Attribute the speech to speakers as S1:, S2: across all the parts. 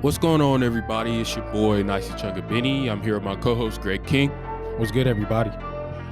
S1: What's going on, everybody? It's your boy, Nicey Chugga Benny. I'm here with my co-host, Greg King.
S2: What's good, everybody?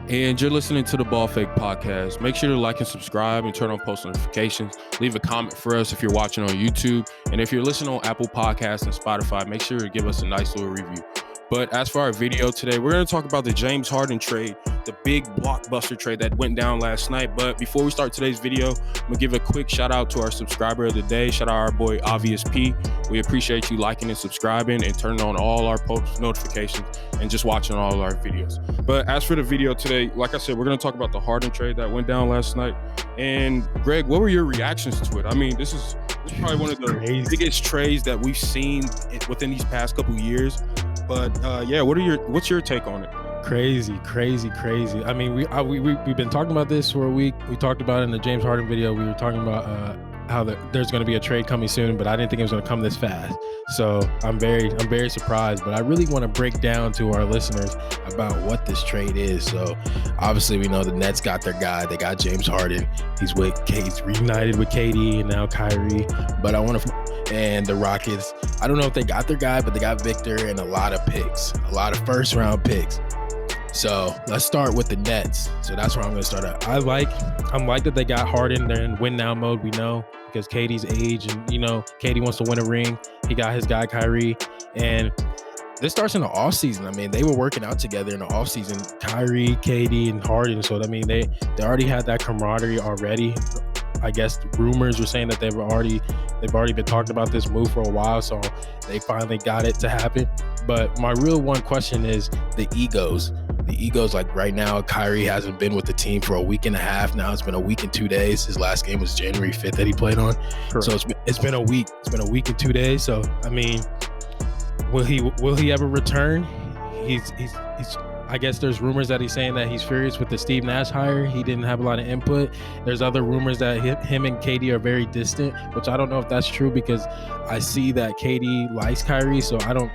S1: And you're listening to the Ball Fake Podcast. Make sure to like and subscribe and turn on post notifications. Leave a comment for us if you're watching on YouTube. And if you're listening on Apple Podcasts and Spotify, make sure to give us a nice little review. But as for our video today, we're going to talk about the James Harden trade, the big blockbuster trade that went down last night. But before we start today's video, I'm going to give a quick shout out to our subscriber of the day. Shout out our boy, Obvious P. We appreciate you liking and subscribing and turning on all our post notifications and just watching all of our videos. But as for the video today, like I said, we're going to talk about the Harden trade that went down last night. And Greg, what were your reactions to it? I mean, this is probably one of the biggest trades that we've seen within these past couple years. But yeah, what's your take on it?
S2: Crazy. I mean, we've been talking about this for a week. We talked about it in the James Harden video. We were talking about how there's going to be a trade coming soon, but I didn't think it was going to come this fast. So I'm very surprised. But I really want to break down to our listeners about what this trade is. So obviously, we know the Nets got their guy. They got James Harden. He's reunited with KD and now Kyrie. But and the Rockets, I don't know if they got their guy, but they got Victor and a lot of picks, a lot of first round picks. So let's start with the Nets. So that's where I'm going to start at. I'm like that they got Harden. They're in win now mode. We know because KD's age and, KD wants to win a ring. He got his guy Kyrie. And this starts in the offseason. I mean, they were working out together in the offseason, Kyrie, KD, and Harden. So, I mean, they already had that camaraderie already. I guess rumors were saying that they've already been talking about this move for a while, so they finally got it to happen. But my real one question is the egos. The egos, like right now, Kyrie hasn't been with the team for a week and a half. Now it's been a week and 2 days. His last game was January 5th that he played on. Correct. So it's been a week. It's been a week and 2 days. So I mean, will he ever return? He's I guess there's rumors that he's saying that he's furious with the Steve Nash hire. He didn't have a lot of input. There's other rumors that him and KD are very distant, which I don't know if that's true because I see that KD likes Kyrie. So I don't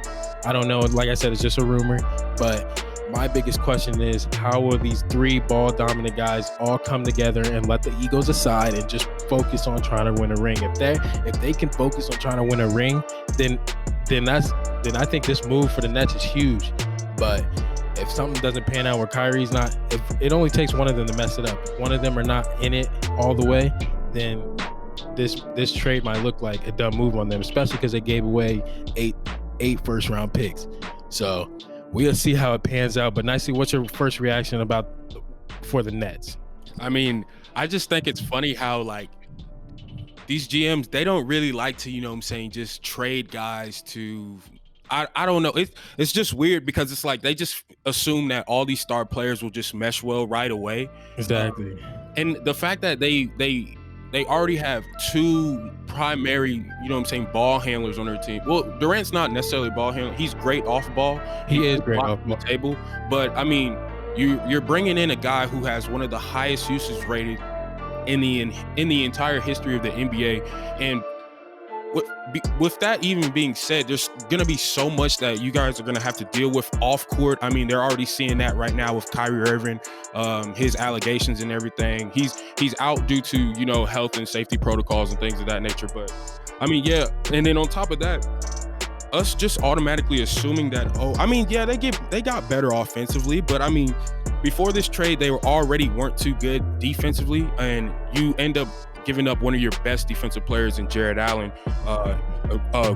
S2: know. Like I said, it's just a rumor. But my biggest question is, how will these three ball dominant guys all come together and let the egos aside and just focus on trying to win a ring? If they can focus on trying to win a ring, then I think this move for the Nets is huge. But if something doesn't pan out where Kyrie's not, if it only takes one of them to mess it up, if one of them are not in it all the way, then this trade might look like a dumb move on them, especially because they gave away eight first round picks. So we'll see how it pans out. But Nicely, what's your first reaction for the Nets?
S1: I mean, I just think it's funny how these GMs, they don't really like to, just trade guys to. I don't know. It's just weird because it's like they just assume that all these star players will just mesh well right away.
S2: Exactly.
S1: And the fact that they already have two primary, ball handlers on their team. Well, Durant's not necessarily a ball handler. He's great off ball.
S2: He is great off the
S1: table. But I mean, you're bringing in a guy who has one of the highest usage rated in the entire history of the NBA. And with that even being said, there's going to be so much that you guys are going to have to deal with off court. I mean, they're already seeing that right now with Kyrie Irving, his allegations and everything. He's out due to, health and safety protocols and things of that nature. But I mean, yeah. And then on top of that, us just automatically assuming that, they got better offensively. But I mean, before this trade, they weren't too good defensively. And you end up giving up one of your best defensive players in Jared Allen, a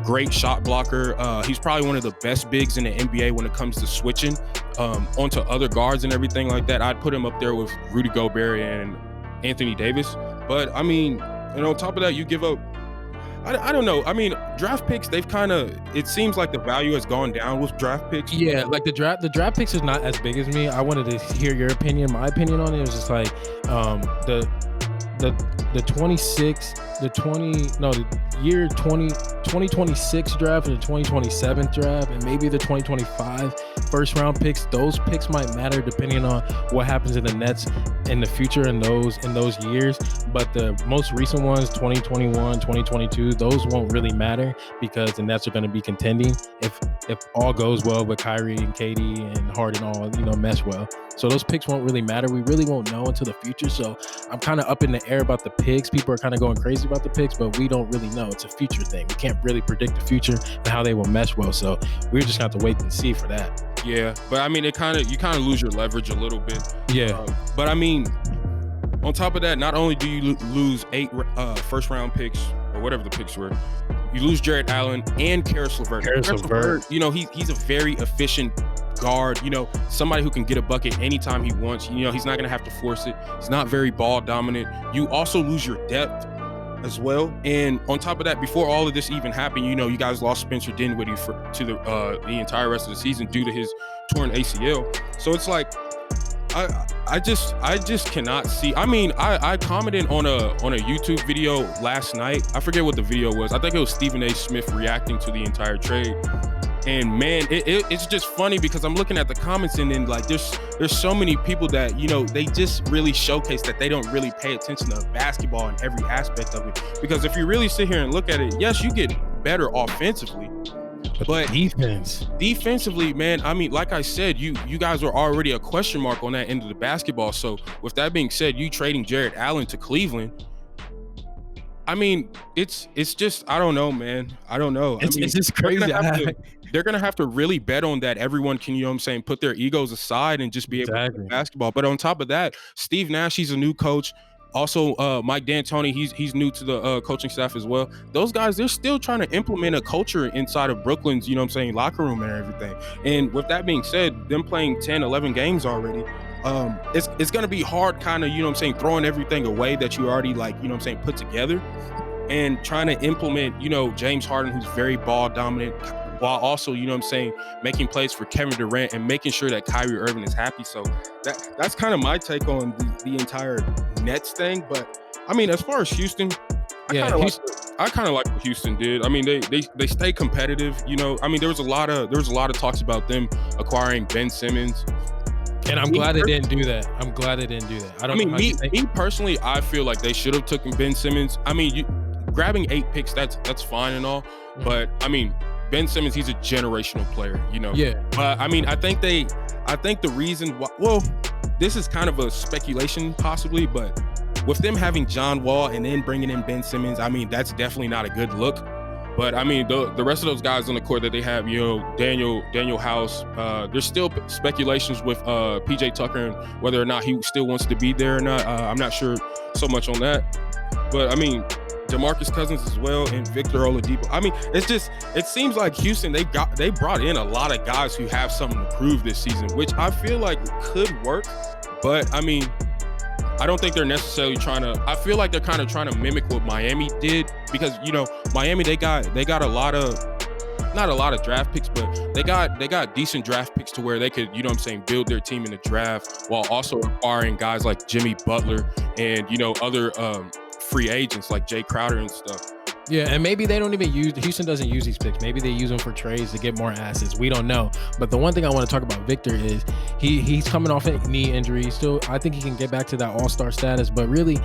S1: great shot blocker. He's probably one of the best bigs in the NBA when it comes to switching onto other guards and everything like that. I'd put him up there with Rudy Gobert and Anthony Davis. But I mean, and on top of that, you give up, I don't know. I mean, draft picks, it seems like the value has gone down with draft picks.
S2: Yeah, like the draft picks is not as big as me. I wanted to hear your opinion. My opinion on it was just like the 2026 draft and the 2027 draft and maybe the 2025 first round picks. Those picks might matter depending on what happens in the Nets in the future in those years. But the most recent ones, 2021, 2022, those won't really matter because the Nets are going to be contending. If if all goes well with Kyrie and KD and Harden all, mesh well. So those picks won't really matter. We really won't know until the future. So I'm kind of up in the air about the picks. People are kind of going crazy about the picks, but we don't really know. It's a future thing. We can't really predict the future and how they will mesh well. So we're just going to have to wait and see for that.
S1: Yeah, but I mean, you kind of lose your leverage a little bit.
S2: Yeah.
S1: But I mean, on top of that, not only do you lose 8 first-round picks or whatever the picks were, you lose Jarrett Allen and Caris LeVert.
S2: LeVert,
S1: he's a very efficient guard, somebody who can get a bucket anytime he wants. He's not going to have to force it. He's not very ball dominant. You also lose your depth as well. And on top of that, before all of this even happened, you guys lost Spencer Dinwiddie to the entire rest of the season due to his torn ACL. So it's like, I just cannot see. I mean, I commented on a YouTube video last night. I forget what the video was. I think it was Stephen A. Smith reacting to the entire trade. And man, it's just funny because I'm looking at the comments and then like there's so many people that they just really showcase that they don't really pay attention to basketball in every aspect of it. Because if you really sit here and look at it, yes, you get better offensively. But defensively, man, I mean, like I said, you guys are already a question mark on that end of the basketball. So with that being said, you trading Jarrett Allen to Cleveland, I mean, it's just, I don't know, man. I don't know.
S2: It's just crazy.
S1: They're going to have to really bet on that. Everyone can, put their egos aside and just be able to play basketball. But on top of that, Steve Nash, he's a new coach. Also, Mike D'Antoni, he's new to the coaching staff as well. Those guys, they're still trying to implement a culture inside of Brooklyn's, locker room and everything. And with that being said, them playing 10, 11 games already, it's going to be hard kind of, throwing everything away that you already put together and trying to implement, James Harden, who's very ball dominant, while also, making plays for Kevin Durant and making sure that Kyrie Irving is happy. So that's kind of my take on the entire Nets thing. But I mean, as far as Houston, I kind of like what Houston did. I mean, they stay competitive. I mean, there was a lot of talks about them acquiring Ben Simmons.
S2: And I'm glad they didn't do that. Me
S1: personally, I feel like they should have taken Ben Simmons. I mean, grabbing 8 picks, that's fine and all. But I mean, Ben Simmons, he's a generational player,
S2: Yeah.
S1: But I mean, I think the reason why, well, this is kind of a speculation possibly, but with them having John Wall and then bringing in Ben Simmons, I mean, that's definitely not a good look. But I mean, the rest of those guys on the court that they have, Daniel House, there's still speculations with PJ Tucker and whether or not he still wants to be there or not. I'm not sure so much on that. But I mean, DeMarcus Cousins as well and Victor Oladipo. I mean, it seems like Houston, they brought in a lot of guys who have something to prove this season, which I feel like could work. But I mean, I don't think they're necessarily I feel like they're kind of trying to mimic what Miami did because, Miami, they got a lot of, not a lot of draft picks, but they got decent draft picks to where they could, build their team in the draft while also acquiring guys like Jimmy Butler and, other free agents like Jay Crowder and stuff.
S2: Yeah, and maybe they don't even Houston doesn't use these picks. Maybe they use them for trades to get more assets. We don't know. But the one thing I want to talk about Victor is he's coming off a knee injury. Still, I think he can get back to that all-star status. But really,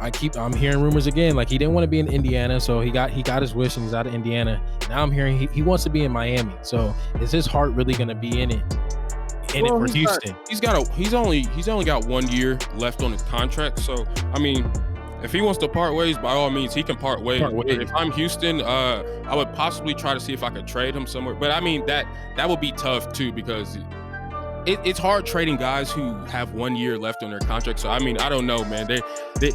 S2: I'm hearing rumors again. Like he didn't want to be in Indiana, so he got his wish and he's out of Indiana. Now I'm hearing he wants to be in Miami. So is his heart really going to be in it? For Houston?
S1: He's only got 1 year left on his contract. So I mean, if he wants to part ways, by all means, he can part ways. If I'm Houston, I would possibly try to see if I could trade him somewhere. But I mean, that would be tough too because it's hard trading guys who have 1 year left on their contract. So I mean, I don't know, man.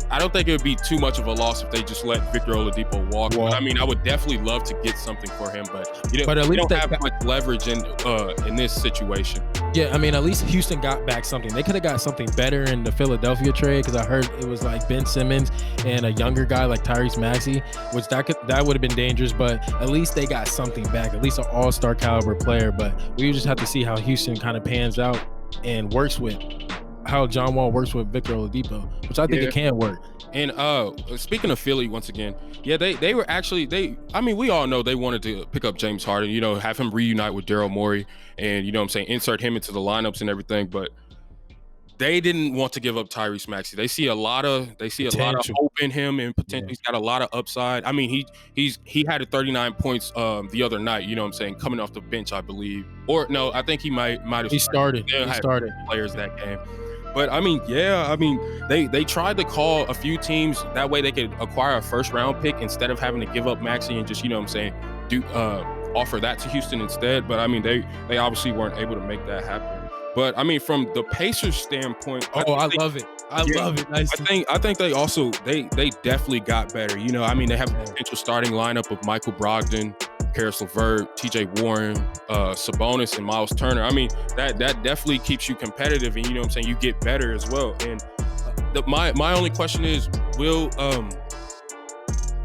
S1: I don't think it would be too much of a loss if they just let Victor Oladipo walk. But, I mean, I would definitely love to get something for him, but at least they don't have much leverage in this situation.
S2: Yeah, I mean, at least Houston got back something. They could have got something better in the Philadelphia trade because I heard it was like Ben Simmons and a younger guy like Tyrese Maxey, which that would have been dangerous. But at least they got something back, at least an all-star caliber player. But we just have to see how Houston kind of pans out and works with how John Wall works with Victor Oladipo, which I think it can work.
S1: And speaking of Philly, once again, yeah, they were actually I mean, we all know they wanted to pick up James Harden, have him reunite with Daryl Morey and insert him into the lineups and everything. But they didn't want to give up Tyrese Maxey. They see a lot of
S2: Potential.
S1: hope in him and potential.
S2: Yeah.
S1: He's got a lot of upside. I mean, he had 39 points the other night, you know what I'm saying, coming off the bench, I believe. Or no, I think he might have
S2: He started.
S1: They
S2: He
S1: had
S2: started.
S1: players that game. But I mean, yeah, I mean, they tried to call a few teams that way they could acquire a first round pick instead of having to give up Maxey and just, you know what I'm saying, offer that to Houston instead. But I mean, they obviously weren't able to make that happen. But I mean, from the Pacers standpoint,
S2: I love it. I love it. Nice.
S1: I think they also they definitely got better. You know, I mean, they have a potential starting lineup of Michael Brogdon, Caris LeVert, TJ Warren, Sabonis, and Miles Turner. I mean, that definitely keeps you competitive, and you know what I'm saying, you get better as well. And my only question is, will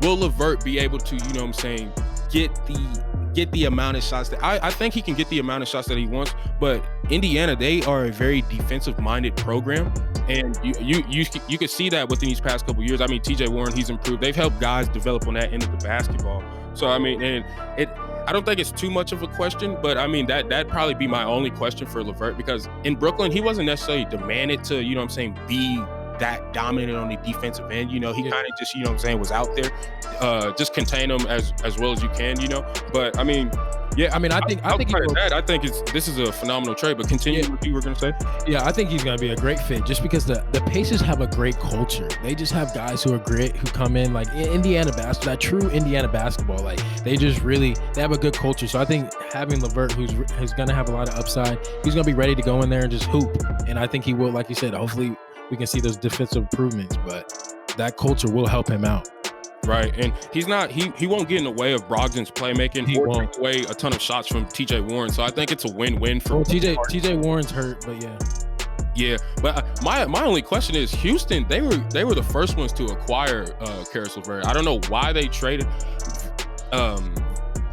S1: LeVert be able to, you know what I'm saying, get the amount of shots that I think he can get the amount of shots that he wants, but Indiana, they are a very defensive-minded program, and you could see that within these past couple years. I mean, TJ Warren, he's improved. They've helped guys develop on that end of the basketball. So I mean, and I don't think it's too much of a question, but I mean that'd probably be my only question for LeVert, because in Brooklyn, he wasn't necessarily demanded to, you know what I'm saying, be that dominant on the defensive end. You know, he kind of just, you know what I'm saying, was out there, just contain them as well as you can, you know. But I mean, yeah, I mean, I think this is a phenomenal trade. But continue what you were gonna say.
S2: Yeah, I think he's gonna be a great fit, just because the Pacers have a great culture. They just have guys who are great, who come in like Indiana basketball, that true Indiana basketball. Like they have a good culture. So I think having LeVert, who's gonna have a lot of upside, he's gonna be ready to go in there and just hoop. And I think he will, like you said, hopefully we can see those defensive improvements, but that culture will help him out.
S1: Right, and he won't get in the way of Brogdon's playmaking. He won't take away a ton of shots from TJ Warren, so I think it's a win-win for
S2: TJ Warren's hurt, but
S1: yeah. But my only question is, Houston, they were the first ones to acquire Caris LeVert. I don't know why they traded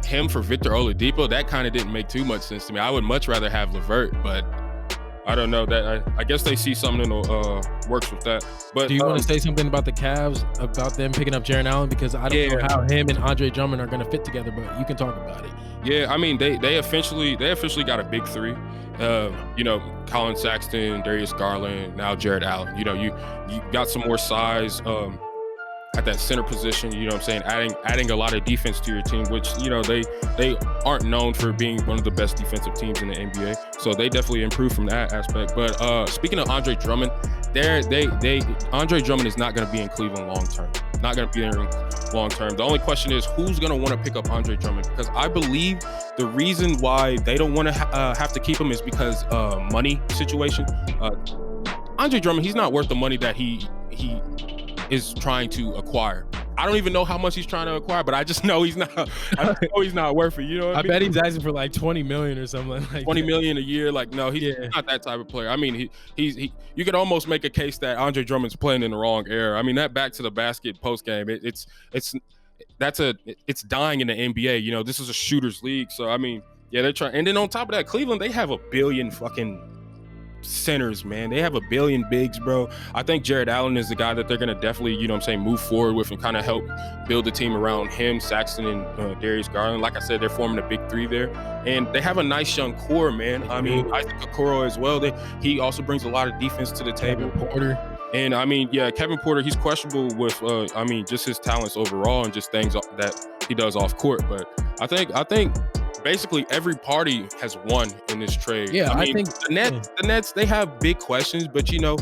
S1: him for Victor Oladipo. That kind of didn't make too much sense to me. I would much rather have LeVert, but I don't know. That I guess they see something in the works with that. But
S2: do you want to say something about the Cavs, about them picking up Jarrett Allen? Because I don't know how him and Andre Drummond are going to fit together, but you can talk about it.
S1: Yeah, I mean, they officially got a big three. You know, Colin Sexton, Darius Garland, now Jarrett Allen. You know, you got some more size at that center position, you know what I'm saying, adding a lot of defense to your team, which, you know, they aren't known for being one of the best defensive teams in the NBA. So they definitely improved from that aspect. But speaking of Andre Drummond, Andre Drummond is not going to be in Cleveland long term. Not going to be there long term. The only question is, who's going to want to pick up Andre Drummond? Because I believe the reason why they don't want to have to keep him is because money situation. Andre Drummond, he's not worth the money that he is trying to acquire. I don't even know how much he's trying to acquire, but I just know he's not. I know he's not worth it. You know what I mean?
S2: Bet he's asking for like 20 million or something like
S1: 20 million a year. Like, no, he's not that type of player. I mean, he you could almost make a case that Andre Drummond's playing in the wrong era. I mean, that back to the basket post game, it's dying in the NBA. You know, this is a shooters league. So I mean, yeah, they're trying. And then on top of that, Cleveland, they have a billion fucking centers, man. They have a billion bigs, bro. I think Jarrett Allen is the guy that they're going to definitely, you know what I'm saying, move forward with and kind of help build the team around him, Saxton, and Darius Garland. Like I said, they're forming a big three there. And they have a nice young core, man. I mean, Isaac Okoro as well. He also brings a lot of defense to the table.
S2: Porter.
S1: And I mean, yeah, Kevin Porter, he's questionable with, I mean, just his talents overall and just things that he does off court. But I think basically every party has won in this trade.
S2: Yeah, I think
S1: the Nets, they have big questions, but you know,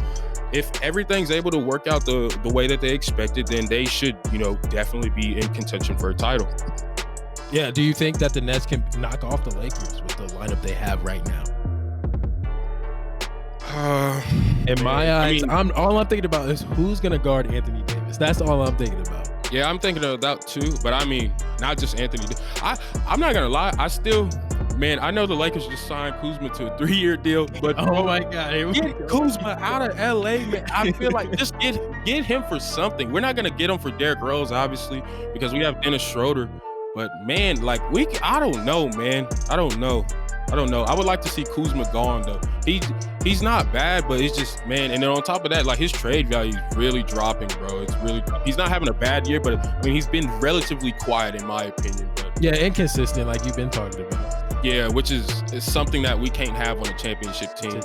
S1: if everything's able to work out the way that they expected, then they should, you know, definitely be in contention for a title.
S2: Yeah, do you think that the Nets can knock off the Lakers with the lineup they have right now? In my eyes, all I'm thinking about is who's gonna guard Anthony Davis. That's all I'm thinking about.
S1: Yeah, I'm thinking of that too, but I mean, not just Anthony. I'm not gonna lie. I know the Lakers just signed Kuzma to a 3-year deal, but
S2: oh my God,
S1: get Kuzma out of LA, man. I feel like just get him for something. We're not gonna get him for Derrick Rose, obviously, because we have Dennis Schroeder. But man, like I don't know, man. I don't know. I would like to see Kuzma gone though. He's not bad, but it's just, man. And then on top of that, like his trade value is really dropping, bro. It's really, he's not having a bad year, but I mean, he's been relatively quiet in my opinion. But
S2: yeah, inconsistent, like you've been talking about.
S1: Yeah, which is something that we can't have on a championship team.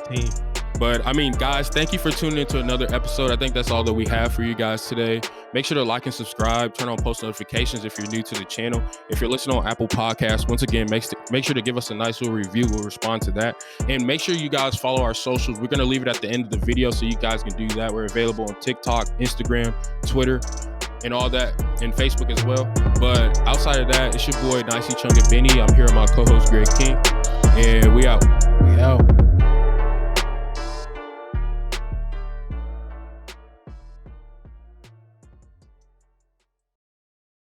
S1: But I mean, guys, thank you for tuning into another episode. I think that's all that we have for you guys today. Make sure to like and subscribe, turn on post notifications if you're new to the channel. If you're listening on Apple Podcasts, once again, make sure to give us a nice little review. We'll respond to that. And make sure you guys follow our socials. We're going to leave it at the end of the video so you guys can do that. We're available on TikTok, Instagram, Twitter, and all that, and Facebook as well. But outside of that, it's your boy Nicey Chung and Benny. I'm here with my co-host Greg King, and we out.
S2: We out.